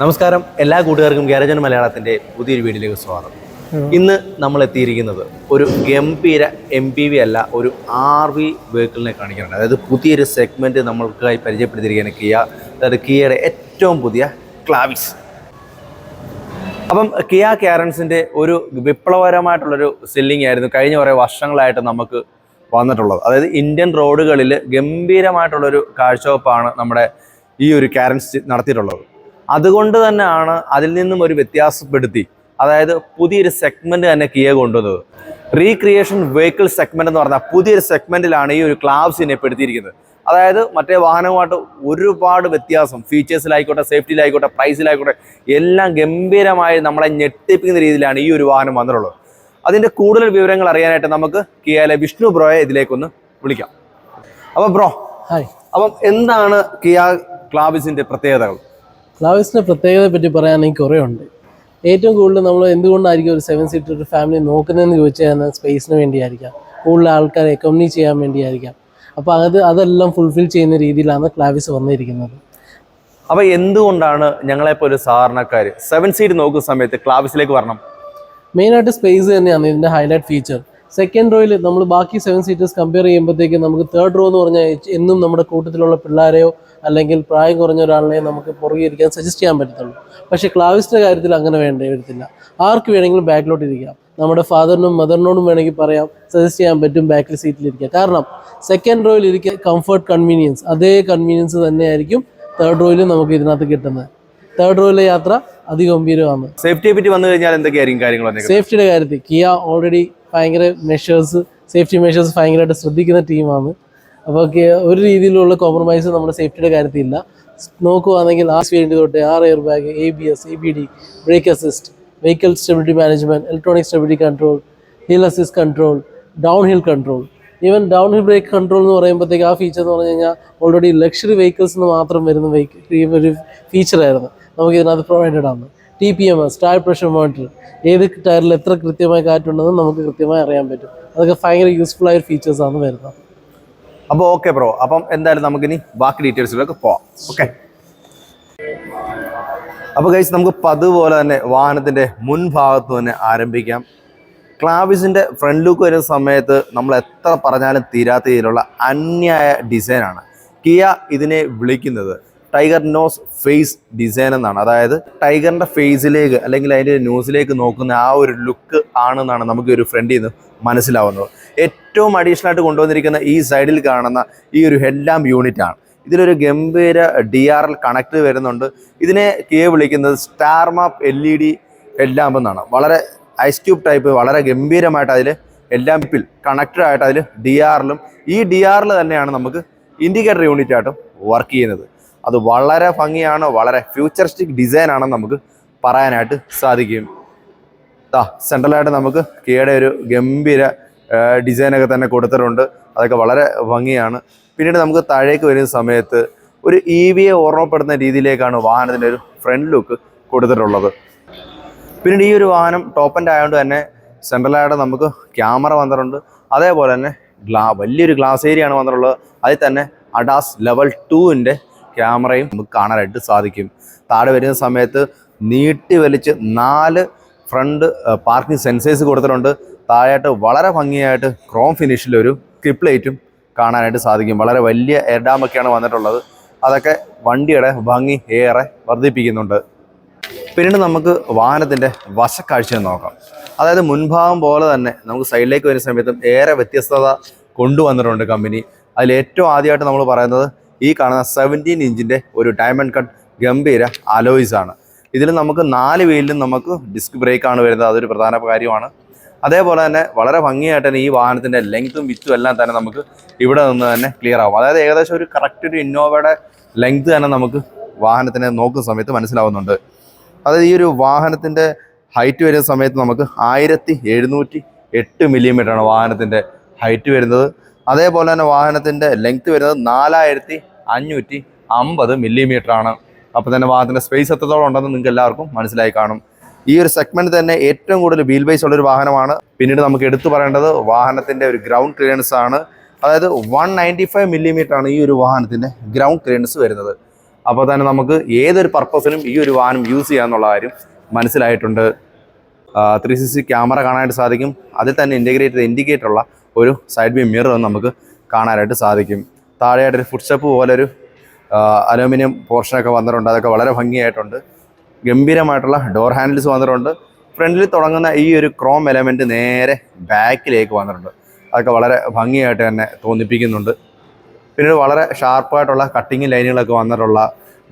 നമസ്കാരം എല്ലാ കൂട്ടുകാർക്കും ഗ്യാരേജ് മലയാളത്തിൻ്റെ പുതിയൊരു വീഡിയോയിലേക്ക് സ്വാഗതം. ഇന്ന് നമ്മൾ എത്തിയിരിക്കുന്നത് ഒരു ഗംഭീര MPV അല്ല, ഒരു RV വെഹിക്കിളിനെ കാണിക്കാനുണ്ട്. അതായത് പുതിയൊരു സെഗ്മെൻറ്റ് നമ്മൾക്കായി പരിചയപ്പെടുത്തിയിരിക്കുകയാണ് കിയ. അതായത് കിയയുടെ ഏറ്റവും പുതിയ ക്ലാവിസ്. അപ്പം കിയ കാരൻസിൻ്റെ ഒരു വിപ്ലവകരമായിട്ടുള്ളൊരു സെല്ലിംഗ് ആയിരുന്നു കഴിഞ്ഞ കുറേ വർഷങ്ങളായിട്ട് നമുക്ക് വന്നിട്ടുള്ളത്. അതായത് ഇന്ത്യൻ റോഡുകളിൽ ഗംഭീരമായിട്ടുള്ളൊരു കാഴ്ചവെപ്പാണ് നമ്മുടെ ഈ ഒരു കാരൻസ് നടത്തിയിട്ടുള്ളത്. അതുകൊണ്ട് തന്നെയാണ് അതിൽ നിന്നും ഒരു വ്യത്യാസപ്പെടുത്തി, അതായത് പുതിയൊരു സെഗ്മെൻറ്റ് തന്നെ കിയ കൊണ്ടുവന്നത്. റീക്രിയേഷൻ വെഹിക്കിൾ സെഗ്മെൻറ്റ് എന്ന് പറഞ്ഞാൽ പുതിയൊരു സെഗ്മെൻറ്റിലാണ് ഈ ഒരു ക്ലാവ്സിനെ പെടുത്തിയിരിക്കുന്നത്. അതായത് മറ്റേ വാഹനവുമായിട്ട് ഒരുപാട് വ്യത്യാസം, ഫീച്ചേഴ്സിലായിക്കോട്ടെ, സേഫ്റ്റിയിലായിക്കോട്ടെ, പ്രൈസിലായിക്കോട്ടെ, എല്ലാം ഗംഭീരമായി നമ്മളെ ഞെട്ടിപ്പിക്കുന്ന രീതിയിലാണ് ഈ ഒരു വാഹനം വന്നിട്ടുള്ളത്. അതിൻ്റെ കൂടുതൽ വിവരങ്ങൾ അറിയാനായിട്ട് നമുക്ക് കിയയിലെ വിഷ്ണു ബ്രോയെ ഇതിലേക്കൊന്ന് വിളിക്കാം. അപ്പോൾ ബ്രോ, ഹായ്. അപ്പം എന്താണ് കിയ ക്ലാവിസിൻ്റെ പ്രത്യേകതകൾ? ക്ലാവിസിൻ്റെ പ്രത്യേകതയെ പറ്റി പറയാനെങ്കിൽ കുറേ ഉണ്ട്. ഏറ്റവും കൂടുതൽ നമ്മൾ എന്തുകൊണ്ടായിരിക്കും ഒരു 7 സീറ്റർ ഒരു ഫാമിലി നോക്കുന്നതെന്ന് ചോദിച്ചാൽ സ്പേസിന് വേണ്ടിയായിരിക്കാം, കൂടുതൽ ആൾക്കാരെ എക്കോണമി ചെയ്യാൻ വേണ്ടിയായിരിക്കാം. അപ്പോൾ അതെല്ലാം ഫുൾഫിൽ ചെയ്യുന്ന രീതിയിലാണ് ക്ലാവിസ് വന്നിരിക്കുന്നത്. അപ്പോൾ എന്തുകൊണ്ടാണ് ഞങ്ങളെപ്പോൾ ഒരു സാധാരണക്കാർ 7 സീറ്റ് നോക്കുന്ന സമയത്ത് ക്ലാവിസിലേക്ക് വരണം? മെയിനായിട്ട് സ്പേസ് തന്നെയാണ് ഇതിൻ്റെ ഹൈലൈറ്റ് ഫീച്ചർ. സെക്കൻഡ് റോയിൽ നമ്മൾ ബാക്കി 7 സീറ്റേഴ്സ് കമ്പയർ ചെയ്യുമ്പോഴത്തേക്ക് നമുക്ക് തേർഡ് റോ എന്ന് പറഞ്ഞാൽ എന്നും നമ്മുടെ കൂട്ടത്തിലുള്ള പിള്ളേരെയോ അല്ലെങ്കിൽ പ്രായം കുറഞ്ഞ ഒരാളിനെയോ നമുക്ക് പുറകെ ഇരിക്കാൻ സജസ്റ്റ് ചെയ്യാൻ പറ്റത്തുള്ളൂ. പക്ഷേ ക്ലാവിസിൻ്റെ കാര്യത്തിൽ അങ്ങനെ വരത്തില്ല. ആർക്ക് വേണമെങ്കിലും ബാക്കിലോട്ട് ഇരിക്കാം. നമ്മുടെ ഫാദറിനും മദറിനോടും വേണമെങ്കിൽ പറയാം, സജസ്റ്റ് ചെയ്യാൻ പറ്റും ബാക്കിൽ സീറ്റിലിരിക്കുക. കാരണം സെക്കൻഡ് റോയിൽ ഇരിക്കുക കംഫർട്ട്, കൺവീനിയൻസ്, അതേ കൺവീനിയൻസ് തന്നെയായിരിക്കും തേർഡ് റോയിലും നമുക്ക് ഇതിനകത്ത് കിട്ടുന്നത്. തേർഡ് റോയിലെ യാത്ര അതിഗംഭീരമാണ്. സേഫ്റ്റിയെ പറ്റി വന്നു കഴിഞ്ഞാൽ എന്തൊക്കെയായിരിക്കും കാര്യങ്ങൾ? സേഫ്റ്റിയുടെ കാര്യത്തിൽ കിയ ഓൾറെഡി ഭയങ്കര സേഫ്റ്റി മെഷേഴ്സ് ഭയങ്കരമായിട്ട് ശ്രദ്ധിക്കുന്ന ടീമാണ്. അപ്പോൾ ഒരു രീതിയിലുള്ള കോംപ്രമൈസ് നമ്മുടെ സേഫ്റ്റിയുടെ കാര്യത്തിൽ ഇല്ല. നോക്കുകയാണെങ്കിൽ വേണ്ടി തൊട്ട് air bag, ABS, ABD, break assist, vehicle stability management, electronic stability control, hill assist control, down hill control, even down hill break control എന്ന് പറയുമ്പോഴത്തേക്ക് ആ ഫീച്ചർ എന്ന് പറഞ്ഞു കഴിഞ്ഞാൽ ഓൾറെഡി ലക്ഷറി വെഹിക്കിൾസിന് മാത്രം വരുന്ന ഒരു ഫീച്ചറായിരുന്നു നമുക്ക് ഇതിനകത്ത് പ്രൊവൈഡഡ് ആണ്. TPMS, ടയർ പ്രഷർ മോണിറ്റർ, ഏത് ടയറിൽ എത്ര കൃത്യമായി കാറ്റുണ്ടെന്ന് നമുക്ക് കൃത്യമായി അറിയാൻ പറ്റും. അതൊക്കെ ഭയങ്കര യൂസ്ഫുൾ ആയ ഫീച്ചേഴ്സാണ് വരുന്നത്. അപ്പോൾ ഓക്കെ ബ്രോ, അപ്പം എന്തായാലും നമുക്കിനി ബാക്കി ഡീറ്റെയിൽസിലൊക്കെ പോവാം. ഓക്കെ. അപ്പോൾ ഗൈസ്, നമുക്ക് പതുപോലെ തന്നെ വാഹനത്തിൻ്റെ മുൻഭാഗത്ത് തന്നെ ആരംഭിക്കാം. ക്ലാവിസിൻ്റെ ഫ്രണ്ട് ലുക്ക് വരുന്ന സമയത്ത് നമ്മൾ എത്ര പറഞ്ഞാലും തീരാത്ത രീതിയിലുള്ള അന്യായ ഡിസൈനാണ്. കിയ ഇതിനെ വിളിക്കുന്നത് ടൈഗർ നോസ് ഫേസ് ഡിസൈൻ എന്നാണ്. അതായത് ടൈഗറിൻ്റെ ഫേസിലേക്ക് അല്ലെങ്കിൽ അതിൻ്റെ ന്യൂസിലേക്ക് നോക്കുന്ന ആ ഒരു ലുക്ക് ആണെന്നാണ് നമുക്ക് ഒരു ഫ്രണ്ടിൽ നിന്ന് മനസ്സിലാവുന്നത്. ഏറ്റവും അഡീഷണൽ ആയിട്ട് കൊണ്ടുവന്നിരിക്കുന്ന ഈ സൈഡിൽ കാണുന്ന ഈ ഒരു ഹെഡ് ലാമ്പ് യൂണിറ്റാണ്. ഇതിലൊരു ഗംഭീര DRL കണക്ട് വരുന്നുണ്ട്. ഇതിനെ കിയ വിളിക്കുന്നത് സ്റ്റാർ മാപ്പ് LED ഹെഡ് ലാമ്പ് എന്നാണ്. വളരെ ഐസ് ക്യൂബ് ടൈപ്പ്, വളരെ ഗംഭീരമായിട്ട് അതിൽ ഹെഡ് ലാമ്പിൽ കണക്റ്റഡ് ആയിട്ട് അതിൽ DRLും ഈ DRL തന്നെയാണ് നമുക്ക് ഇൻഡിക്കേറ്റർ യൂണിറ്റായിട്ടും വർക്ക് ചെയ്യുന്നത്. അത് വളരെ ഭംഗിയാണ്, വളരെ ഫ്യൂച്ചറിസ്റ്റിക് ഡിസൈനാണെന്ന് നമുക്ക് പറയാനായിട്ട് സാധിക്കും. സെൻട്രലായിട്ട് നമുക്ക് കിയയുടെ ഒരു ഗംഭീര ഡിസൈനൊക്കെ തന്നെ കൊടുത്തിട്ടുണ്ട്. അതൊക്കെ വളരെ ഭംഗിയാണ്. പിന്നീട് നമുക്ക് താഴേക്ക് വരുന്ന സമയത്ത് ഒരു EVയെ ഓർമ്മപ്പെടുന്ന രീതിയിലേക്കാണ് വാഹനത്തിൻ്റെ ഒരു ഫ്രണ്ട് ലുക്ക് കൊടുത്തിട്ടുള്ളത്. പിന്നീട് ഈ ഒരു വാഹനം ടോപ്പ് എൻഡ് ആയതുകൊണ്ട് തന്നെ സെൻട്രലായിട്ട് നമുക്ക് ക്യാമറ വന്നിട്ടുണ്ട്. അതേപോലെ തന്നെ വലിയൊരു ഗ്ലാസ് ഏരിയ ആണ് വന്നിട്ടുള്ളത്. അതിൽ തന്നെ ADAS ലെവൽ 2ൻ്റെ ക്യാമറയും നമുക്ക് കാണാനായിട്ട് സാധിക്കും. താഴെ വരുന്ന സമയത്ത് നീട്ടി വലിച്ച് 4 ഫ്രണ്ട് പാർക്കിംഗ് സെൻസേഴ്സ് കൊടുത്തിട്ടുണ്ട്. താഴെയായിട്ട് വളരെ ഭംഗിയായിട്ട് ക്രോം ഫിനിഷിലൊരു സ്കിപ്പ് ലൈറ്റും കാണാനായിട്ട് സാധിക്കും. വളരെ വലിയ എയർ ഡാമൊക്കെയാണ് വന്നിട്ടുള്ളത്. അതൊക്കെ വണ്ടിയുടെ ഭംഗി ഏറെ വർദ്ധിപ്പിക്കുന്നുണ്ട്. പിന്നീട് നമുക്ക് വാഹനത്തിൻ്റെ വശക്കാഴ്ച നോക്കാം. അതായത് മുൻഭാഗം പോലെ തന്നെ നമുക്ക് സൈഡിലേക്ക് വരുന്ന സമയത്തും ഏറെ വ്യത്യസ്തത കൊണ്ടുവന്നിട്ടുണ്ട് കമ്പനി. അതിലേറ്റവും ആദ്യമായിട്ട് നമ്മൾ പറയുന്നത് ഈ കാണുന്ന 17 ഇഞ്ചിൻ്റെ ഒരു ഡയമണ്ട് കട്ട് ഗംഭീര അലോയ്സ് ആണ്. ഇതിൽ നമുക്ക് 4 വീലിലും നമുക്ക് ഡിസ്ക് ബ്രേക്കാണ് വരുന്നത്. അതൊരു പ്രധാന കാര്യമാണ്. അതേപോലെ തന്നെ വളരെ ഭംഗിയായിട്ട് തന്നെ ഈ വാഹനത്തിൻ്റെ ലെങ്ത്തും വിത്തും എല്ലാം തന്നെ നമുക്ക് ഇവിടെ നിന്ന് തന്നെ ക്ലിയർ ആവും. അതായത് ഏകദേശം ഒരു കറക്റ്റ് ഒരു ഇന്നോവയുടെ ലെങ്ത്ത് തന്നെ നമുക്ക് വാഹനത്തിനെ നോക്കുന്ന സമയത്ത് മനസ്സിലാവുന്നുണ്ട്. അതായത് ഈ ഒരു വാഹനത്തിൻ്റെ ഹൈറ്റ് വരുന്ന സമയത്ത് നമുക്ക് 1708 മില്ലിമീറ്ററാണ് വാഹനത്തിൻ്റെ ഹൈറ്റ് വരുന്നത്. അതേപോലെ തന്നെ വാഹനത്തിൻ്റെ ലെങ്ത്ത് വരുന്നത് 4550 മില്ലിമീറ്ററാണ്. അപ്പോൾ തന്നെ വാഹനത്തിൻ്റെ സ്പേസ് എത്രത്തോളം ഉണ്ടെന്ന് നിങ്ങൾക്ക് എല്ലാവർക്കും മനസ്സിലായി കാണും. ഈ ഒരു സെഗ്മെൻറ്റ് തന്നെ ഏറ്റവും കൂടുതൽ വീൽ ബേസ് ഉള്ളൊരു വാഹനമാണ്. പിന്നീട് നമുക്ക് എടുത്തു പറയേണ്ടത് വാഹനത്തിൻ്റെ ഒരു ഗ്രൗണ്ട് ക്ലിയറൻസ് ആണ്. അതായത് 195 മില്ലിമീറ്ററാണ് ഈ ഒരു വാഹനത്തിൻ്റെ ഗ്രൗണ്ട് ക്ലിയറൻസ് വരുന്നത്. അപ്പോൾ തന്നെ നമുക്ക് ഏതൊരു പർപ്പസിനും ഈ ഒരു വാഹനം യൂസ് ചെയ്യാമെന്നുള്ള കാര്യം മനസ്സിലായിട്ടുണ്ട്. 360 ക്യാമറ കാണാനായിട്ട് സാധിക്കും. അതിൽ തന്നെ ഇൻറ്റഗ്രേറ്റ് ചെയ്ത ഇൻഡിക്കേറ്റർ ഉള്ള ഒരു സൈഡ് വ്യൂ മിറർ നമുക്ക് കാണാനായിട്ട് സാധിക്കും. താഴെയായിട്ടൊരു ഫുഡ് സ്റ്റെപ്പ് പോലൊരു അലൂമിനിയം പോർഷനൊക്കെ വന്നിട്ടുണ്ട്. അതൊക്കെ വളരെ ഭംഗിയായിട്ടുണ്ട്. ഗംഭീരമായിട്ടുള്ള ഡോർ ഹാൻഡിൽസ് വന്നിട്ടുണ്ട്. ഫ്രണ്ടിൽ തുടങ്ങുന്ന ഈ ഒരു ക്രോം എലമെൻറ്റ് നേരെ ബാക്കിലേക്ക് വന്നിട്ടുണ്ട്. അതൊക്കെ വളരെ ഭംഗിയായിട്ട് തന്നെ തോന്നിപ്പിക്കുന്നുണ്ട്. പിന്നീട് വളരെ ഷാർപ്പായിട്ടുള്ള കട്ടിങ് ലൈനുകളൊക്കെ വന്നിട്ടുള്ള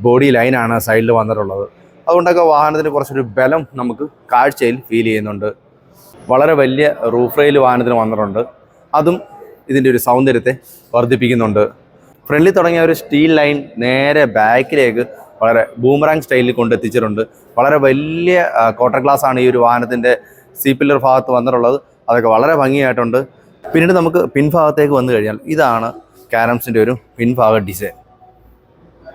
ബോഡി ലൈനാണ് സൈഡിൽ വന്നിട്ടുള്ളത്. അതുകൊണ്ടൊക്കെ വാഹനത്തിന് കുറച്ചൊരു ബലം നമുക്ക് കാഴ്ചയിൽ ഫീൽ ചെയ്യുന്നുണ്ട്. വളരെ വലിയ റൂഫ് റെയിൽ വാഹനത്തിന് വന്നിട്ടുണ്ട്. അതും ഇതിൻ്റെ ഒരു സൗന്ദര്യത്തെ വർദ്ധിപ്പിക്കുന്നുണ്ട്. ഫ്രണ്ടിൽ തുടങ്ങിയ ഒരു സ്റ്റീൽ ലൈൻ നേരെ ബാക്കിലേക്ക് വളരെ ബൂമറാങ് സ്റ്റൈലിൽ കൊണ്ടെത്തിച്ചിട്ടുണ്ട്. വളരെ വലിയ ക്വാർട്ടർ ഗ്ലാസ് ആണ് ഈ ഒരു വാഹനത്തിൻ്റെ സി പില്ലർ ഭാഗത്ത് വന്നിട്ടുള്ളത്. അതൊക്കെ വളരെ ഭംഗിയായിട്ടുണ്ട്. പിന്നീട് നമുക്ക് പിൻഭാഗത്തേക്ക് വന്നു കഴിഞ്ഞാൽ ഇതാണ് കാരംസിൻ്റെ ഒരു പിൻഭാഗ ഡിസൈൻ.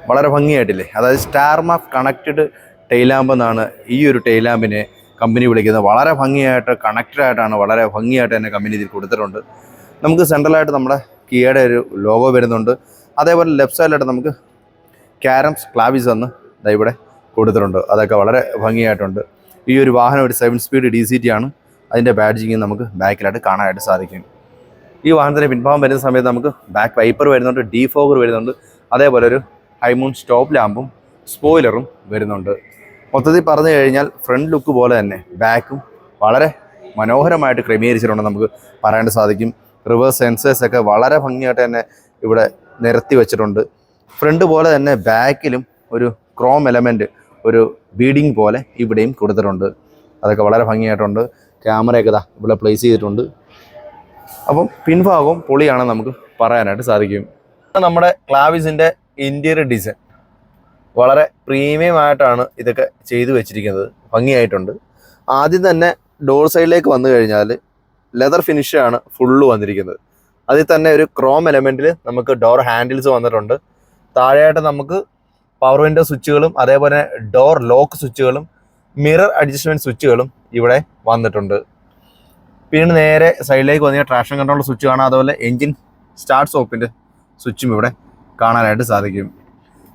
വളരെ ഭംഗിയായിട്ടില്ലേ? അതായത് സ്റ്റാർമാഫ് കണക്റ്റഡ് ടെയിലാമ്പ് എന്നാണ് ഈ ഒരു ടെയിലാമ്പിനെ കമ്പനി വിളിക്കുന്നത്. വളരെ ഭംഗിയായിട്ട് കണക്റ്റഡായിട്ടാണ് വളരെ ഭംഗിയായിട്ട് തന്നെ കമ്പനി ഇതിൽ കൊടുത്തിട്ടുണ്ട്. നമുക്ക് സെൻട്രലായിട്ട് നമ്മുടെ കിയയുടെ ഒരു ലോഗോ വരുന്നുണ്ട്. അതേപോലെ ലെഫ്റ്റ് സൈഡിലായിട്ട് നമുക്ക് കാരംസ് ക്ലാവിസ് എന്ന് ഇവിടെ കൊടുത്തിട്ടുണ്ട്. അതൊക്കെ വളരെ ഭംഗിയായിട്ടുണ്ട്. ഈ ഒരു വാഹനം ഒരു 7 സ്പീഡ് DCT ആണ്. അതിൻ്റെ ബാഡ്ജിങ് നമുക്ക് ബാക്കിലായിട്ട് കാണാനായിട്ട് സാധിക്കും. ഈ വാഹനത്തിൻ്റെ പിൻഭാഗം വരുന്ന സമയത്ത് നമുക്ക് ബാക്ക് വൈപ്പർ വരുന്നുണ്ട്, ഡീഫോഗർ വരുന്നുണ്ട്. അതേപോലെ ഒരു ഹൈമൂൺ സ്റ്റോപ്പ് ലാമ്പും സ്പോയിലറും വരുന്നുണ്ട്. മൊത്തത്തിൽ പറഞ്ഞു കഴിഞ്ഞാൽ ഫ്രണ്ട് ലുക്ക് പോലെ തന്നെ ബാക്കും വളരെ മനോഹരമായിട്ട് ക്രമീകരിച്ചിട്ടുണ്ടെന്ന് നമുക്ക് പറയാൻ സാധിക്കും. റിവേഴ്സ് സെൻസേഴ്സൊക്കെ വളരെ ഭംഗിയായിട്ട് തന്നെ ഇവിടെ നിരത്തി വെച്ചിട്ടുണ്ട്. ഫ്രണ്ട് പോലെ തന്നെ ബാക്കിലും ഒരു ക്രോം എലമെൻറ്റ്, ഒരു ബീഡിങ് പോലെ ഇവിടെയും കൊടുത്തിട്ടുണ്ട്. അതൊക്കെ വളരെ ഭംഗിയായിട്ടുണ്ട്. ക്യാമറയൊക്കെ ഇവിടെ പ്ലേസ് ചെയ്തിട്ടുണ്ട്. അപ്പം പിൻഭാഗവും പൊളിയാണെന്ന് നമുക്ക് പറയാനായിട്ട് സാധിക്കും. നമ്മുടെ ക്ലാവിസിൻ്റെ ഇൻറ്റീരിയർ ഡിസൈൻ വളരെ പ്രീമിയം ആയിട്ടാണ് ഇതൊക്കെ ചെയ്തു വെച്ചിരിക്കുന്നത്. ഭംഗിയായിട്ടുണ്ട്. ആദ്യം തന്നെ ഡോർ സൈഡിലേക്ക് വന്നു കഴിഞ്ഞാൽ ലെതർ ഫിനിഷാണ് ഫുള്ള് വന്നിരിക്കുന്നത്. അതിൽ തന്നെ ഒരു ക്രോം എലമെൻറ്റിൽ നമുക്ക് ഡോർ ഹാൻഡിൽസ് വന്നിട്ടുണ്ട്. താഴെയായിട്ട് നമുക്ക് പവർ വിൻഡോ സ്വിച്ചുകളും അതേപോലെ ഡോർ ലോക്ക് സ്വിച്ചുകളും മിറർ അഡ്ജസ്റ്റ്മെൻറ്റ് സ്വിച്ചുകളും ഇവിടെ വന്നിട്ടുണ്ട്. പിന്നെ നേരെ സൈഡിലേക്ക് വന്നു കഴിഞ്ഞാൽ ട്രാക്ഷൻ കൺട്രോൾ സ്വിച്ച് കാണാം. അതുപോലെ എൻജിൻ സ്റ്റാർട്ട് സ്റ്റോപ്പിൻ്റെ സ്വിച്ചും ഇവിടെ കാണാനായിട്ട് സാധിക്കും.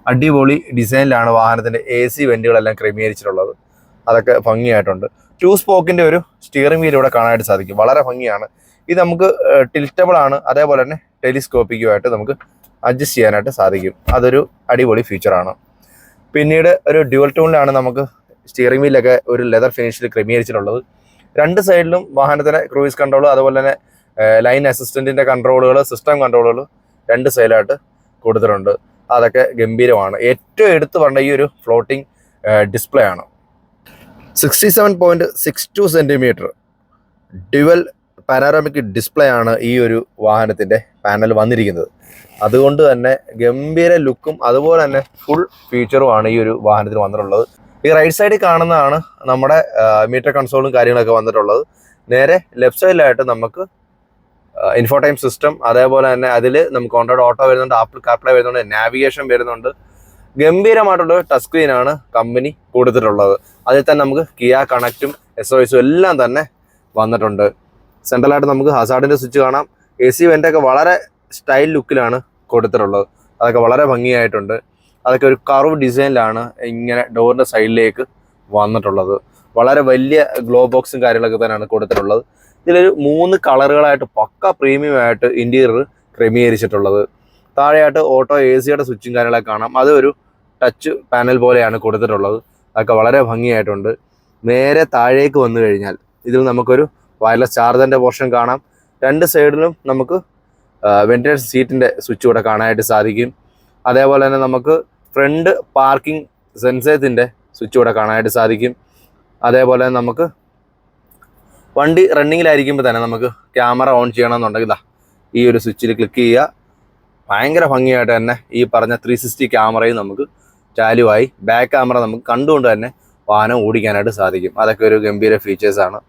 അടിപൊളി ഡിസൈനിലാണ് വാഹനത്തിൻ്റെ AC വെൻറ്റുകളെല്ലാം ക്രമീകരിച്ചിട്ടുള്ളത്. അതൊക്കെ ഭംഗിയായിട്ടുണ്ട്. 2 സ്പോക്കിൻ്റെ ഒരു സ്റ്റിയറിംഗ് വീൽ ഇവിടെ കാണാനായിട്ട് സാധിക്കും. വളരെ ഭംഗിയാണ്. ഇത് നമുക്ക് ടിൽറ്റബിൾ ആണ്. അതേപോലെ തന്നെ ടെലിസ്കോപ്പിക്കുമായിട്ട് നമുക്ക് അഡ്ജസ്റ്റ് ചെയ്യാനായിട്ട് സാധിക്കും. അതൊരു അടിപൊളി ഫീച്ചറാണ്. പിന്നീട് ഒരു ഡ്യുവൽ ടൂണിലാണ് നമുക്ക് സ്റ്റിയറിംഗ് വീലൊക്കെ ഒരു ലെതർ ഫിനിഷിൽ ക്രമീകരിച്ചിട്ടുള്ളത്. 2 സൈഡിലും വാഹനത്തിന് ക്രൂയിസ് കൺട്രോൾ അതുപോലെ തന്നെ ലൈൻ അസിസ്റ്റൻറ്റിൻ്റെ കൺട്രോളുകൾ, സിസ്റ്റം കൺട്രോളുകൾ 2 സൈഡിലായിട്ട് കൊടുത്തിട്ടുണ്ട്. അതൊക്കെ ഗംഭീരമാണ്. ഏറ്റവും എടുത്തു പറഞ്ഞ ഈ ഒരു ഫ്ലോട്ടിംഗ് ഡിസ്പ്ലേ ആണ്. 67.62 സെൻറ്റിമീറ്റർ ഡ്യുവൽ പാനോറാമിക് ഡിസ്പ്ലേ ആണ് ഈ ഒരു വാഹനത്തിൻ്റെ പാനൽ വന്നിരിക്കുന്നത്. അതുകൊണ്ട് തന്നെ ഗംഭീര ലുക്കും അതുപോലെ തന്നെ ഫുൾ ഫീച്ചറുമാണ് ഈ ഒരു വാഹനത്തിന് വന്നിട്ടുള്ളത്. ഈ റൈറ്റ് സൈഡിൽ കാണുന്നതാണ് നമ്മുടെ മീറ്റർ കൺസോളും കാര്യങ്ങളൊക്കെ വന്നിട്ടുള്ളത്. നേരെ ലെഫ്റ്റ് സൈഡിലായിട്ട് നമുക്ക് ഇൻഫോടൈം സിസ്റ്റം, അതേപോലെ തന്നെ അതിൽ നമുക്ക് ആൻഡ്രോയിഡ് ഓട്ടോ വരുന്നുണ്ട്, ആപ്പിൾ കാർപ്ലേ വരുന്നുണ്ട്, നാവിഗേഷൻ വരുന്നുണ്ട്. ഗംഭീരമായിട്ടുള്ള ടച്ച് സ്ക്രീനാണ് കമ്പനി കൊടുത്തിട്ടുള്ളത്. അതിൽ തന്നെ നമുക്ക് കിയ കണക്റ്റും SOS എല്ലാം തന്നെ വന്നിട്ടുണ്ട്. സെൻട്രലായിട്ട് നമുക്ക് ഹസാർഡിൻ്റെ സ്വിച്ച് കാണാം. AC വെൻ്റൊക്കെ വളരെ സ്റ്റൈൽ ലുക്കിലാണ് കൊടുത്തിട്ടുള്ളത്. അതൊക്കെ വളരെ ഭംഗിയായിട്ടുണ്ട്. അതൊക്കെ ഒരു കർവ് ഡിസൈനിലാണ് ഇങ്ങനെ ഡോറിൻ്റെ സൈഡിലേക്ക് വന്നിട്ടുള്ളത്. വളരെ വലിയ ഗ്ലോ ബോക്സും കാര്യങ്ങളൊക്കെ തന്നെയാണ് കൊടുത്തിട്ടുള്ളത്. ഇതിലൊരു 3 കളറുകളായിട്ട് പക്ക പ്രീമിയം ആയിട്ട് ഇൻറ്റീരിയർ ക്രമീകരിച്ചിട്ടുള്ളത്. താഴെയായിട്ട് ഓട്ടോ AC സ്വിച്ചും കാര്യങ്ങളൊക്കെ കാണാം. അതൊരു ടച്ച് പാനൽ പോലെയാണ് കൊടുത്തിട്ടുള്ളത്. അതൊക്കെ വളരെ ഭംഗിയായിട്ടുണ്ട്. നേരെ താഴേക്ക് വന്നു കഴിഞ്ഞാൽ ഇതിൽ നമുക്കൊരു വയർലെസ് ചാർജറിൻ്റെ പോർഷൻ കാണാം. 2 സൈഡിലും നമുക്ക് വെന്റിലേഷൻ സീറ്റിൻ്റെ സ്വിച്ച് ഇവിടെ കാണാനായിട്ട് സാധിക്കും. അതേപോലെ തന്നെ നമുക്ക് ഫ്രണ്ട് പാർക്കിംഗ് സെൻസേഴ്സിൻ്റെ സ്വിച്ച് ഇവിടെ കാണാനായിട്ട് സാധിക്കും. അതേപോലെ നമുക്ക് വണ്ടി റണ്ണിങ്ങിലായിരിക്കുമ്പോൾ തന്നെ നമുക്ക് ക്യാമറ ഓൺ ചെയ്യണമെന്നുണ്ടെങ്കിൽ ഈ ഒരു സ്വിച്ചിൽ ക്ലിക്ക് ചെയ്യുക. ഭയങ്കര ഭംഗിയായിട്ട് തന്നെ ഈ പറഞ്ഞ 360 ക്യാമറയും നമുക്ക് ചാലുവായി ബാക്ക് ക്യാമറ നമുക്ക് കണ്ടുകൊണ്ട് തന്നെ വാഹനം ഓടിക്കാനായിട്ട് സാധിക്കും. അതൊക്കെ ഒരു ഗംഭീര ഫീച്ചേഴ്സാണ്.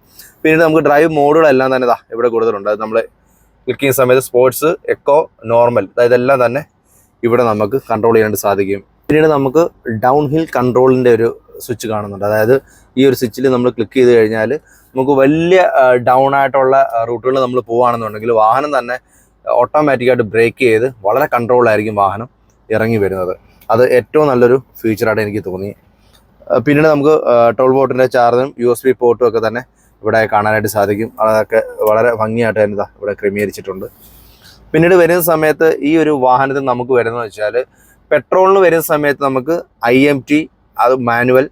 പിന്നീട് നമുക്ക് ഡ്രൈവ് മോഡുകളെല്ലാം തന്നെ ഇവിടെ കൊടുത്തിട്ടുണ്ട്. അത് നമ്മൾ ക്ലിക്ക് ചെയ്യുന്ന സമയത്ത് സ്പോർട്സ്, എക്കോ, നോർമൽ ഇതെല്ലാം തന്നെ ഇവിടെ നമുക്ക് കൺട്രോൾ ചെയ്യാനായിട്ട് സാധിക്കും. പിന്നീട് നമുക്ക് ഡൗൺ ഹിൽ കൺട്രോളിൻ്റെ ഒരു സ്വിച്ച് കാണുന്നുണ്ട്. അതായത് ഈ ഒരു സ്വിച്ചിൽ നമ്മൾ ക്ലിക്ക് ചെയ്ത് കഴിഞ്ഞാൽ നമുക്ക് വലിയ ഡൗൺ ആയിട്ടുള്ള റൂട്ടുകൾ നമ്മൾ പോവുകയാണെന്നുണ്ടെങ്കിൽ വാഹനം തന്നെ ഓട്ടോമാറ്റിക്കായിട്ട് ബ്രേക്ക് ചെയ്ത് വളരെ കൺട്രോളായിരിക്കും വാഹനം ഇറങ്ങി വരുന്നത്. അത് ഏറ്റവും നല്ലൊരു ഫീച്ചറായിട്ട് എനിക്ക് തോന്നി. പിന്നീട് നമുക്ക് 12 വോട്ടിൻ്റെ ചാർജും USB പോർട്ടും ഒക്കെ തന്നെ ഇവിടെ കാണാനായിട്ട് സാധിക്കും. അതൊക്കെ വളരെ ഭംഗിയായിട്ട് തന്നെ ഇവിടെ ക്രമീകരിച്ചിട്ടുണ്ട്. പിന്നീട് വരുന്ന സമയത്ത് ഈ ഒരു വാഹനത്തിൽ നമുക്ക് വരുന്നത് വെച്ചാൽ പെട്രോളിന് വരുന്ന സമയത്ത് നമുക്ക് IMT, അത് മാനുവൽ,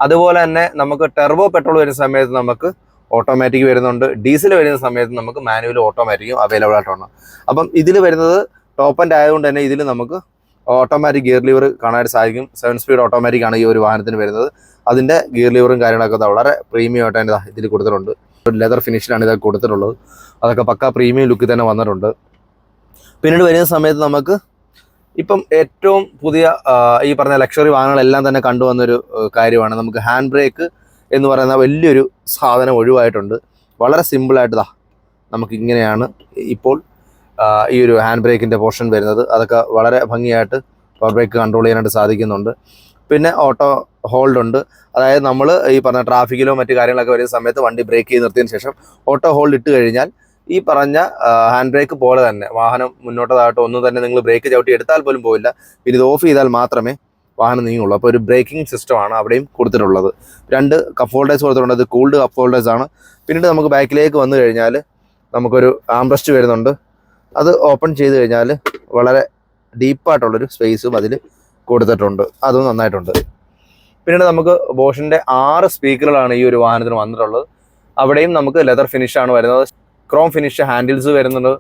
അതുപോലെ തന്നെ നമുക്ക് ടെർബോ പെട്രോൾ വരുന്ന സമയത്ത് നമുക്ക് ഓട്ടോമാറ്റിക് വരുന്നുണ്ട്. ഡീസൽ വരുന്ന സമയത്ത് നമുക്ക് മാനുവലും ഓട്ടോമാറ്റിക്കും അവൈലബിൾ ആയിട്ടുണ്ട്. അപ്പം ഇതിൽ വരുന്നത് ടോപ്പ് എൻഡ് ആയതുകൊണ്ട് തന്നെ ഇതിൽ നമുക്ക് ഓട്ടോമാറ്റിക് ഗിയർ ലിവർ കാണാനായിട്ട് സാധിക്കും. 7 സ്പീഡ് ഓട്ടോമാറ്റിക് ആണ് ഈ ഒരു വാഹനത്തിന് വരുന്നത്. അതിൻ്റെ ഗിയർ ലിവറും കാര്യങ്ങളൊക്കെ വളരെ പ്രീമിയം ആയിട്ട് തന്നെ ഇതിൽ കൊടുത്തിട്ടുണ്ട്. ഒരു ലെതർ ഫിനിഷിലാണ് ഇതൊക്കെ കൊടുത്തിട്ടുള്ളത്. അതൊക്കെ പക്ക പ്രീമിയം ലുക്കിൽ തന്നെ വന്നിട്ടുണ്ട്. പിന്നീട് വരുന്ന സമയത്ത് നമുക്ക് ഇപ്പം ഏറ്റവും പുതിയ ഈ പറഞ്ഞ ലക്ഷറി വാഹനങ്ങളെല്ലാം തന്നെ കണ്ടുവന്നൊരു കാര്യമാണ് നമുക്ക് ഹാൻഡ് ബ്രേക്ക് എന്ന് പറയുന്ന വലിയൊരു സാധനം ഒഴിവായിട്ടുണ്ട്. വളരെ സിമ്പിളായിട്ട് നമുക്കിങ്ങനെയാണ് ഇപ്പോൾ ഈ ഒരു ഹാൻഡ് ബ്രേക്കിൻ്റെ പോർഷൻ വരുന്നത്. അതൊക്കെ വളരെ ഭംഗിയായിട്ട് പവർ ബ്രേക്ക് കൺട്രോൾ ചെയ്യാനായിട്ട് സാധിക്കുന്നുണ്ട്. പിന്നെ ഓട്ടോ ഹോൾഡ് ഉണ്ട്. അതായത് നമ്മൾ ഈ പറഞ്ഞ ട്രാഫിക്കിലോ മറ്റു കാര്യങ്ങളൊക്കെ വരുന്ന സമയത്ത് വണ്ടി ബ്രേക്ക് ചെയ്ത് നിർത്തിയതിന് ശേഷം ഓട്ടോ ഹോൾഡ് ഇട്ട് കഴിഞ്ഞാൽ ഈ പറഞ്ഞ ഹാൻഡ് ബ്രേക്ക് പോലെ തന്നെ വാഹനം മുന്നോട്ടതായിട്ട് ഒന്നും തന്നെ നിങ്ങൾ ബ്രേക്ക് ചവിട്ടി എടുത്താൽ പോലും പോയില്ല. പിന്നെ ഇത് ഓഫ് ചെയ്താൽ മാത്രമേ വാഹനം നീങ്ങുള്ളൂ. അപ്പോൾ ഒരു ബ്രേക്കിംഗ് സിസ്റ്റമാണ് അവിടെയും കൊടുത്തിട്ടുള്ളത്. 2 കപ്പ് ഹോൾഡേഴ്സ് കൊടുത്തിട്ടുണ്ട്. അത് കൂൾഡ് കപ്പ് ഹോൾഡേഴ്സ് ആണ്. പിന്നീട് നമുക്ക് ബാക്കിലേക്ക് വന്നു കഴിഞ്ഞാൽ നമുക്കൊരു ആംബ്രസ്റ്റ് വരുന്നുണ്ട്. അത് ഓപ്പൺ ചെയ്ത് കഴിഞ്ഞാൽ വളരെ ഡീപ്പായിട്ടുള്ളൊരു സ്പേസും അതിൽ കൊടുത്തിട്ടുണ്ട്. അതും നന്നായിട്ടുണ്ട്. പിന്നീട് നമുക്ക് ബോഷിൻ്റെ 6 സ്പീക്കറുകളാണ് ഈ ഒരു വാഹനത്തിന് വന്നിട്ടുള്ളത്. അവിടെയും നമുക്ക് ലെതർ ഫിനിഷാണ് വരുന്നത്. ക്രോം ഫിനിഷ് ഹാൻഡിൽസ് വരുന്നുണ്ട്.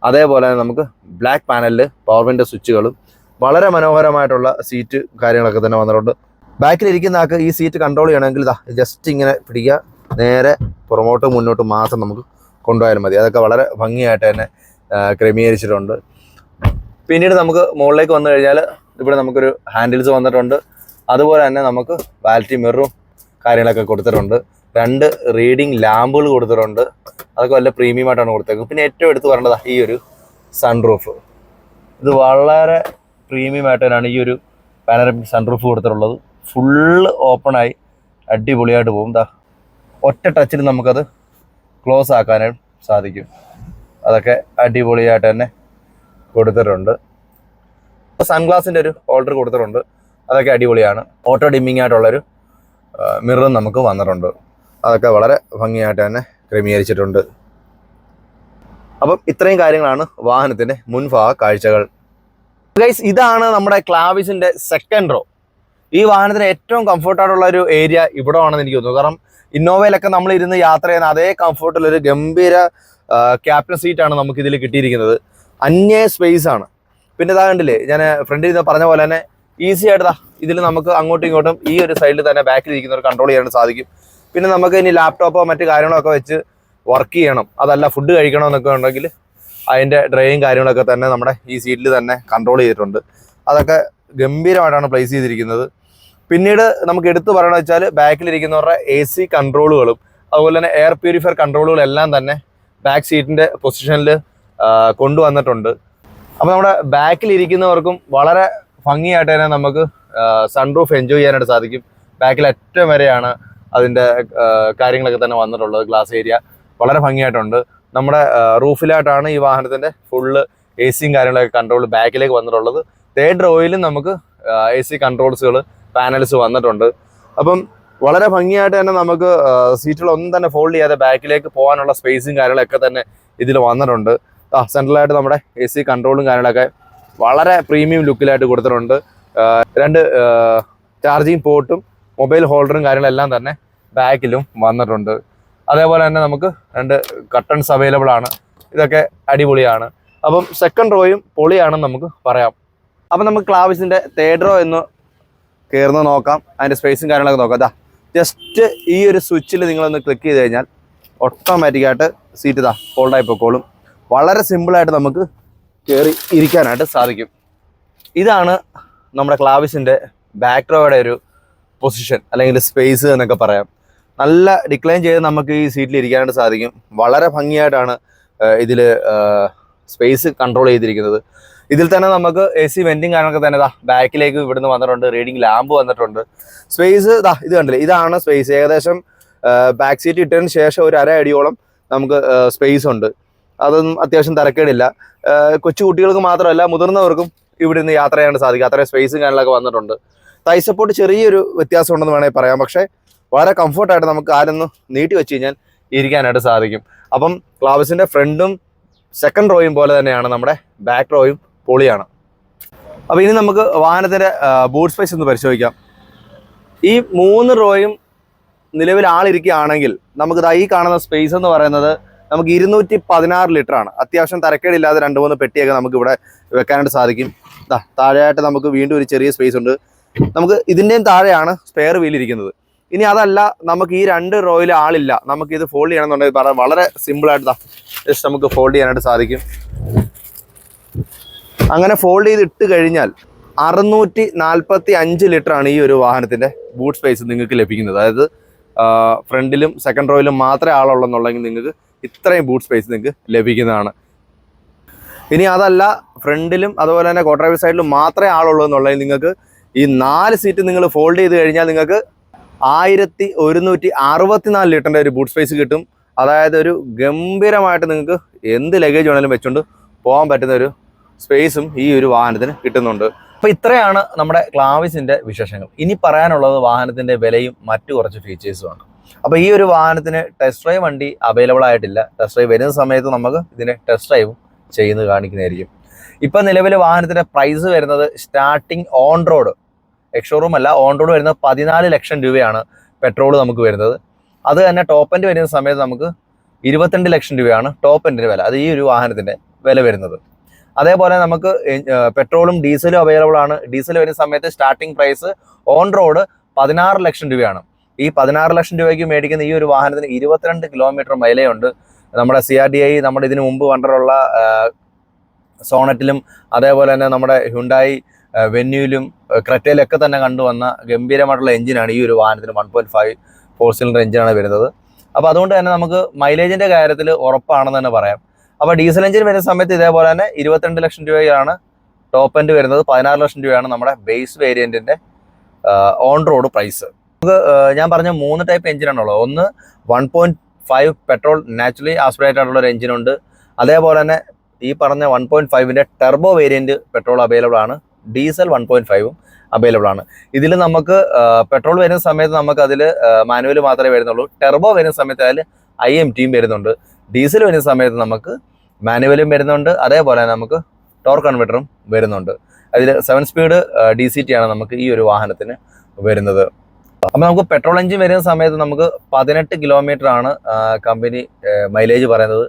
അതേപോലെ തന്നെ നമുക്ക് ബ്ലാക്ക് പാനലിൽ പവർ വിൻഡോ സ്വിച്ചുകളും വളരെ മനോഹരമായിട്ടുള്ള സീറ്റ് കാര്യങ്ങളൊക്കെ തന്നെ വന്നിട്ടുണ്ട്. ബാക്കിലിരിക്കുന്ന ആൾക്ക് ഈ സീറ്റ് കൺട്രോൾ ചെയ്യണമെങ്കിൽ ജസ്റ്റ് ഇങ്ങനെ പിടിക്കുക, നേരെ പുറമോട്ടും മുന്നോട്ടും മാത്രം നമുക്ക് കൊണ്ടുപോയാലും മതി. അതൊക്കെ വളരെ ഭംഗിയായിട്ട് തന്നെ ക്രമീകരിച്ചിട്ടുണ്ട്. പിന്നീട് നമുക്ക് മുകളിലേക്ക് വന്നു കഴിഞ്ഞാൽ ഇവിടെ നമുക്കൊരു ഹാൻഡിൽസ് വന്നിട്ടുണ്ട്. അതുപോലെ തന്നെ നമുക്ക് വാലിറ്റി മിററും കാര്യങ്ങളൊക്കെ കൊടുത്തിട്ടുണ്ട്. 2 റീഡിങ് ലാമ്പുകൾ കൊടുത്തിട്ടുണ്ട്. അതൊക്കെ വല്ല പ്രീമിയം ആയിട്ടാണ് കൊടുത്തേക്കുന്നത്. പിന്നെ ഏറ്റവും എടുത്ത് പറയേണ്ടത് ഈ ഒരു സൺറൂഫ്. ഇത് വളരെ പ്രീമിയം ആയിട്ട് തന്നെയാണ് ഈ ഒരു പാനറമിക് സൺറൂഫ് കൊടുത്തിട്ടുള്ളത്. ഫുള്ള് ഓപ്പണായി അടിപൊളിയായിട്ട് പോകും. ഒറ്റ ടച്ചിൽ നമുക്കത് ക്ലോസ് ആക്കാനായിട്ട് സാധിക്കും. അതൊക്കെ അടിപൊളിയായിട്ട് തന്നെ കൊടുത്തിട്ടുണ്ട്. സൺഗ്ലാസിൻ്റെ ഒരു ഹോൾഡർ കൊടുത്തിട്ടുണ്ട്. അതൊക്കെ അടിപൊളിയാണ്. ഓട്ടോ ഡിമ്മിങ് ആയിട്ടുള്ളൊരു മിററും നമുക്ക് വന്നിട്ടുണ്ട്. അതൊക്കെ വളരെ ഭംഗിയായിട്ട് തന്നെ ക്രമീകരിച്ചിട്ടുണ്ട്. അപ്പം ഇത്രയും കാര്യങ്ങളാണ് വാഹനത്തിൻ്റെ മുൻഭാഗ കാഴ്ചകൾ. ഗൈസ്, ഇതാണ് നമ്മുടെ ക്ലാവിസിൻ്റെ സെക്കൻഡ് റോ. ഈ വാഹനത്തിന് ഏറ്റവും കംഫർട്ടായിട്ടുള്ള ഒരു ഏരിയ ഇവിടെ ആണെന്ന് എനിക്ക് തോന്നുന്നു. കാരണം ഇന്നോവയിലൊക്കെ നമ്മൾ ഇരുന്ന് യാത്ര ചെയ്യുന്ന അതേ കംഫർട്ടുള്ളൊരു ഗംഭീര ക്യാപ്റ്റൻ സീറ്റാണ് നമുക്കിതിൽ കിട്ടിയിരിക്കുന്നത്. അന്യ സ്പേസ് ആണ്. പിന്നെ ഇതാ കണ്ടില്ലേ, ഞാൻ ഫ്രണ്ടിൽ നിന്ന് പറഞ്ഞ പോലെ തന്നെ ഈസി ആയിട്ട് ഇതിൽ നമുക്ക് അങ്ങോട്ടും ഇങ്ങോട്ടും ഈ ഒരു സൈഡിൽ തന്നെ ബാക്കിലിരിക്കുന്നവർ കൺട്രോൾ ചെയ്യാനായിട്ട് സാധിക്കും. പിന്നെ നമുക്ക് ഇനി ലാപ്ടോപ്പോ മറ്റു കാര്യങ്ങളൊക്കെ വെച്ച് വർക്ക് ചെയ്യണം, അതല്ല ഫുഡ് കഴിക്കണമെന്നൊക്കെ ഉണ്ടെങ്കിൽ അതിൻ്റെ ഡ്രൈവും കാര്യങ്ങളൊക്കെ തന്നെ നമ്മുടെ ഈ സീറ്റിൽ തന്നെ കൺട്രോൾ ചെയ്തിട്ടുണ്ട്. അതൊക്കെ ഗംഭീരമായിട്ടാണ് പ്ലേസ് ചെയ്തിരിക്കുന്നത്. പിന്നീട് നമുക്ക് എടുത്തു പറയണമെന്ന് വെച്ചാൽ ബാക്കിലിരിക്കുന്നവരുടെ AC കൺട്രോളുകളും അതുപോലെ തന്നെ എയർ പ്യൂരിഫയർ കൺട്രോളുകളും എല്ലാം തന്നെ ബാക്ക് സീറ്റിൻ്റെ പൊസിഷനിൽ കൊണ്ടുവന്നിട്ടുണ്ട്. അപ്പോൾ നമ്മുടെ ബാക്കിലിരിക്കുന്നവർക്കും വളരെ ഭംഗിയായിട്ട് തന്നെ നമുക്ക് സൺറൂഫ് എൻജോയ് ചെയ്യാനായിട്ട് സാധിക്കും. ബാക്കിൽ അറ്റം വരെയാണ് അതിൻ്റെ കാര്യങ്ങളൊക്കെ തന്നെ വന്നിട്ടുള്ളത്. ഗ്ലാസ് ഏരിയ വളരെ ഭംഗിയായിട്ടുണ്ട്. നമ്മുടെ റൂഫിലായിട്ടാണ് ഈ വാഹനത്തിൻ്റെ ഫുള്ള് AC കാര്യങ്ങളൊക്കെ കൺട്രോൾ ബാക്കിലേക്ക് വന്നിട്ടുള്ളത്. 3rd റോയിലും നമുക്ക് AC കൺട്രോൾസുകൾ പാനൽസ് വന്നിട്ടുണ്ട്. അപ്പം വളരെ ഭംഗിയായിട്ട് തന്നെ നമുക്ക് സീറ്റുകളൊന്നും തന്നെ ഫോൾഡ് ചെയ്യാതെ ബാക്കിലേക്ക് പോകാനുള്ള സ്പേസും കാര്യങ്ങളൊക്കെ തന്നെ ഇതിൽ വന്നിട്ടുണ്ട്. സെൻട്രലായിട്ട് നമ്മുടെ AC കൺട്രോളും കാര്യങ്ങളൊക്കെ വളരെ പ്രീമിയം ലുക്കിലായിട്ട് കൊടുത്തിട്ടുണ്ട്. 2 ചാർജിങ് പോർട്ടും മൊബൈൽ ഹോൾഡറും കാര്യങ്ങളെല്ലാം തന്നെ ബാക്കിലും വന്നിട്ടുണ്ട്. അതേപോലെ തന്നെ നമുക്ക് 2 കർട്ടൺസ് അവൈലബിൾ ആണ്. ഇതൊക്കെ അടിപൊളിയാണ്. അപ്പം സെക്കൻഡ് റോയും പൊളിയാണെന്ന് നമുക്ക് പറയാം. അപ്പം നമുക്ക് ക്ലാവിസിൻ്റെ 3rd റോ എന്ന് കയറുന്ന നോക്കാം. അതിൻ്റെ സ്പേസും കാര്യങ്ങളൊക്കെ നോക്കാം. ജസ്റ്റ് ഈ ഒരു സ്വിച്ചിൽ നിങ്ങളൊന്ന് ക്ലിക്ക് ചെയ്ത് കഴിഞ്ഞാൽ ഓട്ടോമാറ്റിക്കായിട്ട് സീറ്റ് ഫോൾഡായി പൊക്കോളും. വളരെ സിമ്പിളായിട്ട് നമുക്ക് കയറി ഇരിക്കാനായിട്ട് സാധിക്കും. ഇതാണ് നമ്മുടെ ക്ലാവിസിൻ്റെ ബാക്ക് റോയുടെ ഒരു പൊസിഷൻ അല്ലെങ്കിൽ സ്പേസ് എന്നൊക്കെ പറയാം. നല്ല ഡിക്ലൈൻ ചെയ്ത് നമുക്ക് ഈ സീറ്റിൽ ഇരിക്കാനായിട്ട് സാധിക്കും. വളരെ ഭംഗിയായിട്ടാണ് ഇതിൽ സ്പേസ് കൺട്രോൾ ചെയ്തിരിക്കുന്നത്. ഇതിൽ തന്നെ നമുക്ക് AC വെൻറ്റിങ് കാര്യങ്ങളൊക്കെ തന്നെ ബാക്കിലേക്ക് ഇവിടുന്ന് വന്നിട്ടുണ്ട്. റീഡിങ് ലാമ്പ് വന്നിട്ടുണ്ട്. സ്പേസ് ഇത് കണ്ടില്ലേ, ഇതാണ് സ്പേസ്. ഏകദേശം ബാക്ക് സീറ്റ് ഇട്ടതിന് ശേഷം ഒരു 1/2 അടിയോളം നമുക്ക് സ്പേസ് ഉണ്ട്. അതൊന്നും അത്യാവശ്യം തരക്കേടില്ല. കൊച്ചു കുട്ടികൾക്ക് മാത്രമല്ല മുതിർന്നവർക്കും ഇവിടെ നിന്ന് യാത്ര ചെയ്യാൻ സാധിക്കും. അത്രയും സ്പേസും കാര്യങ്ങളൊക്കെ വന്നിട്ടുണ്ട്. തൈ സപ്പോർട്ട് ചെറിയൊരു വ്യത്യാസം ഉണ്ടെന്ന് വേണമെങ്കിൽ പറയാം. പക്ഷേ വളരെ കംഫർട്ടായിട്ട് നമുക്ക് കാലൊന്ന് നീട്ടി വെച്ച് കഴിഞ്ഞാൽ ഇരിക്കാനായിട്ട് സാധിക്കും. അപ്പം ക്ലാവിസിൻ്റെ ഫ്രണ്ടും സെക്കൻഡ് റോയും പോലെ തന്നെയാണ് നമ്മുടെ ബാക്ക് റോയും പൊളിയാണ്. അപ്പോൾ ഇനി നമുക്ക് വാഹനത്തിൻ്റെ ബൂട്ട് സ്പേസ് ഒന്ന് പരിശോധിക്കാം. ഈ 3 റോയും നിലവിൽ ആളിരിക്കുകയാണെങ്കിൽ നമുക്ക് ഈ കാണുന്ന സ്പേസ് എന്ന് പറയുന്നത് നമുക്ക് 216 ലിറ്ററാണ്. അത്യാവശ്യം തരക്കേടില്ലാതെ 2-3 പെട്ടിയൊക്കെ നമുക്ക് ഇവിടെ വെക്കാനായിട്ട് സാധിക്കും. താഴെയായിട്ട് നമുക്ക് വീണ്ടും ഒരു ചെറിയ സ്പേസ് ഉണ്ട്. നമുക്ക് ഇതിൻ്റെയും താഴെയാണ് സ്പെയർ വീൽ ഇരിക്കുന്നത്. ഇനി അതല്ല, നമുക്ക് ഈ 2 റോയിൽ ആളില്ല, നമുക്കിത് ഫോൾഡ് ചെയ്യണമെന്നുണ്ടെങ്കിൽ പറയാം വളരെ സിമ്പിളായിട്ട് ജസ്റ്റ് നമുക്ക് ഫോൾഡ് ചെയ്യാനായിട്ട് സാധിക്കും. അങ്ങനെ ഫോൾഡ് ചെയ്ത് ഇട്ട് കഴിഞ്ഞാൽ 645 ലിറ്ററാണ് ഈ ഒരു വാഹനത്തിൻ്റെ ബൂട്ട് സ്പേസ് നിങ്ങൾക്ക് ലഭിക്കുന്നത്. അതായത് ഫ്രണ്ടിലും സെക്കൻഡ് റോയിലും മാത്രമേ ആളുള്ളെന്നുള്ളെങ്കിൽ നിങ്ങൾക്ക് ഇത്രയും ബൂട്ട് സ്പേസ് നിങ്ങൾക്ക് ലഭിക്കുന്നതാണ്. ഇനി അതല്ല, ഫ്രണ്ടിലും അതുപോലെ തന്നെ കോട്ടറൈവ് സൈഡിലും മാത്രമേ ആളുള്ളൂ എന്നുള്ളെങ്കിൽ നിങ്ങൾക്ക് ഈ 4 സീറ്റ് നിങ്ങൾ ഫോൾഡ് ചെയ്ത് കഴിഞ്ഞാൽ നിങ്ങൾക്ക് 1164 ലിറ്ററിൻ്റെ ഒരു ബൂട്ട് സ്പേസ് കിട്ടും. അതായത് ഒരു ഗംഭീരമായിട്ട് നിങ്ങൾക്ക് എന്ത് ലഗേജ് വേണമെങ്കിലും വെച്ചുകൊണ്ട് പോകാൻ പറ്റുന്ന ഒരു സ്പേസും ഈ ഒരു വാഹനത്തിന് കിട്ടുന്നുണ്ട്. അപ്പോൾ ഇത്രയാണ് നമ്മുടെ ക്ലാവിസിൻ്റെ വിശേഷങ്ങൾ. ഇനി പറയാനുള്ളത് വാഹനത്തിൻ്റെ വിലയും മറ്റു കുറച്ച് ഫീച്ചേഴ്സുമാണ്. അപ്പോൾ ഈ ഒരു വാഹനത്തിന് ടെസ്റ്റ് ഡ്രൈവ് വണ്ടി അവൈലബിൾ ആയിട്ടില്ല. ടെസ്റ്റ് ഡ്രൈവ് വരുന്ന സമയത്ത് നമുക്ക് ഇതിനെ ടെസ്റ്റ് ഡ്രൈവും ചെയ്യുന്നത് കാണിക്കുന്നതായിരിക്കും. ഇപ്പം നിലവിൽ വാഹനത്തിൻ്റെ പ്രൈസ് വരുന്നത് സ്റ്റാർട്ടിങ് ഓൺ റോഡ്, എക്സ്ഷോറൂം അല്ല, ഓൺ റോഡ് വരുന്നത് 14 ലക്ഷം രൂപയാണ് പെട്രോൾ നമുക്ക് വരുന്നത്. അത് തന്നെ ടോപ്പ് എൻഡ് വരുന്ന സമയത്ത് നമുക്ക് 22 ലക്ഷം രൂപയാണ് ടോപ്പ് എൻഡിൻ്റെ വില. അത് ഈ ഒരു വാഹനത്തിൻ്റെ വില വരുന്നത്. അതേപോലെ നമുക്ക് പെട്രോളും ഡീസലും അവൈലബിൾ ആണ്. ഡീസൽ വരുന്ന സമയത്ത് സ്റ്റാർട്ടിംഗ് പ്രൈസ് ഓൺ റോഡ് 16 ലക്ഷം രൂപയാണ്. ഈ 16 ലക്ഷം രൂപയ്ക്ക് മേടിക്കുന്ന ഈ ഒരു വാഹനത്തിന് 22 കിലോമീറ്റർ മൈലേജുണ്ട്. നമ്മുടെ CRDI നമ്മുടെ ഇതിനു മുമ്പ് കണ്ടിട്ടുള്ള സോണറ്റിലും അതേപോലെ തന്നെ നമ്മുടെ ഹ്യുണ്ടായി വെന്യൂലും ക്രെറ്റയിലൊക്കെ തന്നെ കണ്ടുവന്ന ഗംഭീരമായിട്ടുള്ള എഞ്ചിനാണ് ഈ ഒരു വാഹനത്തിന്. 1.5 4 സിലിണ്ടർ എഞ്ചിനാണ് വരുന്നത്. അപ്പോൾ അതുകൊണ്ട് തന്നെ നമുക്ക് മൈലേജിൻ്റെ കാര്യത്തിൽ ഉറപ്പാണെന്ന് തന്നെ പറയാം. അപ്പോൾ ഡീസൽ എഞ്ചിൻ വരുന്ന സമയത്ത് ഇതേപോലെ തന്നെ 22 ലക്ഷം രൂപയാണ് ടോപ്പ് എൻഡ് വരുന്നത്. 16 ലക്ഷം രൂപയാണ് നമ്മുടെ ബേസ് വേരിയൻറ്റിൻ്റെ ഓൺ റോഡ് പ്രൈസ്. നമുക്ക് ഞാൻ പറഞ്ഞ 3 ടൈപ്പ് എഞ്ചിനാണുള്ളത്. ഒന്ന് 1.5 പെട്രോൾ നാച്ചുറലി ആസ്പിറേറ്റഡ് ആയിട്ടുള്ള ഒരു എഞ്ചിനുണ്ട്. അതേപോലെ തന്നെ ഈ പറഞ്ഞ 1.5ൻ്റെ ടെർബോ വേരിയൻറ്റ് പെട്രോൾ അവൈലബിൾ ആണ്. ഡീസൽ 1.5ഉം അവൈലബിൾ ആണ്. ഇതിൽ നമുക്ക് പെട്രോൾ വരുന്ന സമയത്ത് നമുക്ക് അതിൽ മാനുവൽ മാത്രമേ വരുന്നുള്ളൂ. ടെർബോ വരുന്ന സമയത്ത് അതിൽ IMTയും വരുന്നുണ്ട്. ഡീസൽ വരുന്ന സമയത്ത് നമുക്ക് മാനുവലും വരുന്നുണ്ട്. അതേപോലെ നമുക്ക് ടോർക്ക് കൺവെർട്ടറും വരുന്നുണ്ട്. അതിൽ 7 സ്പീഡ് DCT ആണ് നമുക്ക് ഈ ഒരു വാഹനത്തിന് വരുന്നത്. അപ്പോൾ നമുക്ക് പെട്രോൾ എഞ്ചിൻ വരുന്ന സമയത്ത് നമുക്ക് 18 കിലോമീറ്റർ ആണ് കമ്പനി മൈലേജ് പറയുന്നത്.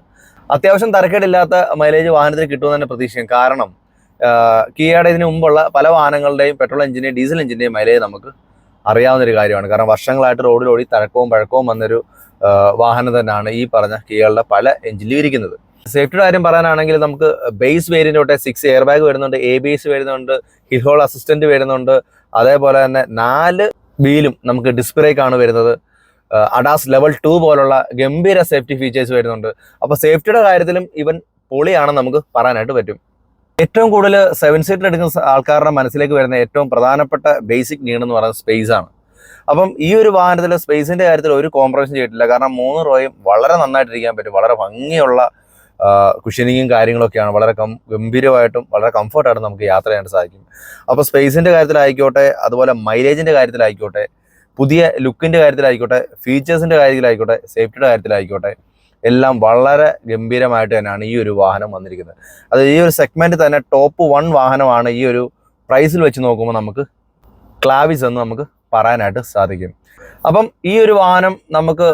അത്യാവശ്യം തരക്കേടില്ലാത്ത മൈലേജ് വാഹനത്തിന് കിട്ടുമെന്ന് തന്നെ പ്രതീക്ഷിക്കും. കാരണം കിയയുടെ ഇതിന് മുമ്പുള്ള പല വാഹനങ്ങളുടെയും പെട്രോൾ എഞ്ചിൻ്റെയും ഡീസൽ എഞ്ചിൻ്റെയും മൈലേജ് നമുക്ക് അറിയാവുന്നൊരു കാര്യമാണ്. കാരണം വർഷങ്ങളായിട്ട് റോഡിലോടി തരക്കവും പഴക്കവും വന്നൊരു വാഹനം തന്നെയാണ് ഈ പറഞ്ഞ കിയകളുടെ പല എഞ്ചിനിലും ഇരിക്കുന്നത്. സേഫ്റ്റിയുടെ കാര്യം പറയാനാണെങ്കിൽ നമുക്ക് ബേസ് വേരിയൻ്റ് തൊട്ട് 6 എയർ ബാഗ് വരുന്നുണ്ട്, ABS വരുന്നുണ്ട്, ഹിൽ ഹോൾ അസിസ്റ്റൻറ്റ് വരുന്നുണ്ട്. അതേപോലെ തന്നെ 4 വീലും നമുക്ക് ഡിസ്ക് ബ്രേക്കാണ് വരുന്നത്. അഡാസ് ലെവൽ 2 പോലുള്ള ഗംഭീര സേഫ്റ്റി ഫീച്ചേഴ്സ് വരുന്നുണ്ട്. അപ്പോൾ സേഫ്റ്റിയുടെ കാര്യത്തിലും ഇവൻ പൊളിയാണെന്ന് നമുക്ക് പറയാനായിട്ട് പറ്റും. ഏറ്റവും കൂടുതൽ 7 സീറ്റർ എടുക്കുന്ന ആൾക്കാരുടെ മനസ്സിലേക്ക് വരുന്ന ഏറ്റവും പ്രധാനപ്പെട്ട ബേസിക് നീഡ് എന്ന് പറയുന്നത് സ്പേസ് ആണ്. അപ്പം ഈ ഒരു വാഹനത്തിൽ സ്പേസിൻ്റെ കാര്യത്തിൽ ഒരു കോംപ്രമൈസും ചെയ്തിട്ടില്ല. കാരണം 3 റോയും വളരെ നന്നായിട്ടിരിക്കാൻ പറ്റും. വളരെ ഭംഗിയുള്ള കുഷനിങ്ങും കാര്യങ്ങളൊക്കെയാണ്. വളരെ ഗംഭീരമായിട്ടും വളരെ കംഫർട്ടായിട്ടും നമുക്ക് യാത്ര ചെയ്യാൻ സാധിക്കും. അപ്പോൾ സ്പേസിൻ്റെ കാര്യത്തിലായിക്കോട്ടെ, അതുപോലെ മൈലേജിൻ്റെ കാര്യത്തിലായിക്കോട്ടെ, പുതിയ ലുക്കിൻ്റെ കാര്യത്തിലായിക്കോട്ടെ, ഫീച്ചേഴ്സിൻ്റെ കാര്യത്തിലായിക്കോട്ടെ, സേഫ്റ്റിയുടെ കാര്യത്തിലായിക്കോട്ടെ, എല്ലാം വളരെ ഗംഭീരമായിട്ട് തന്നെയാണ് ഈ ഒരു വാഹനം വന്നിരിക്കുന്നത്. അത് ഈ ഒരു സെഗ്മെൻറ്റ് തന്നെ ടോപ്പ് 1 വാഹനമാണ് ഈ ഒരു പ്രൈസിൽ വെച്ച് നോക്കുമ്പോൾ നമുക്ക് ക്ലാവിസ് എന്ന് നമുക്ക് പറയാനായിട്ട് സാധിക്കും. അപ്പം ഈ ഒരു വാഹനം നമുക്ക്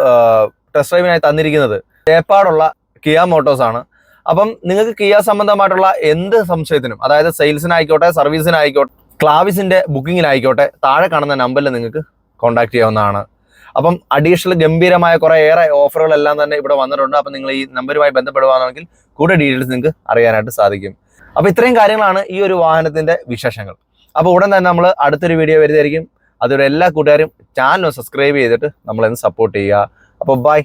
ടെസ്റ്റ് ഡ്രൈവിനായി തന്നിരിക്കുന്നത് ചേപ്പാടുള്ള കിയ മോട്ടോഴ്സ് ആണ്. അപ്പം നിങ്ങൾക്ക് കിയ സംബന്ധമായിട്ടുള്ള എന്ത് സംശയത്തിനും, അതായത് സെയിൽസിനായിക്കോട്ടെ, സർവീസിനായിക്കോട്ടെ, ക്ലാവിസിൻ്റെ ബുക്കിങ്ങിനായിക്കോട്ടെ, താഴെ കാണുന്ന നമ്പറിൽ നിങ്ങൾക്ക് കോൺടാക്ട് ചെയ്യാവുന്നതാണ്. അപ്പം അഡീഷണൽ ഗംഭീരമായ കുറേ ഏറെ ഓഫറുകളെല്ലാം തന്നെ ഇവിടെ വന്നിട്ടുണ്ട്. അപ്പം നിങ്ങൾ ഈ നമ്പറുമായി ബന്ധപ്പെടുകയാണെങ്കിൽ കൂടുതൽ ഡീറ്റെയിൽസ് നിങ്ങൾക്ക് അറിയാനായിട്ട് സാധിക്കും. അപ്പോൾ ഇത്രയും കാര്യങ്ങളാണ് ഈ ഒരു വാഹനത്തിൻ്റെ വിശേഷങ്ങൾ. അപ്പോൾ ഉടൻ തന്നെ നമ്മൾ അടുത്തൊരു വീഡിയോ വരുന്നതായിരിക്കും. അതുവരെ എല്ലാ കൂട്ടുകാരും ചാനൽ സബ്സ്ക്രൈബ് ചെയ്തിട്ട് നമ്മളെന്ന് സപ്പോർട്ട് ചെയ്യുക. അപ്പോൾ ബൈ.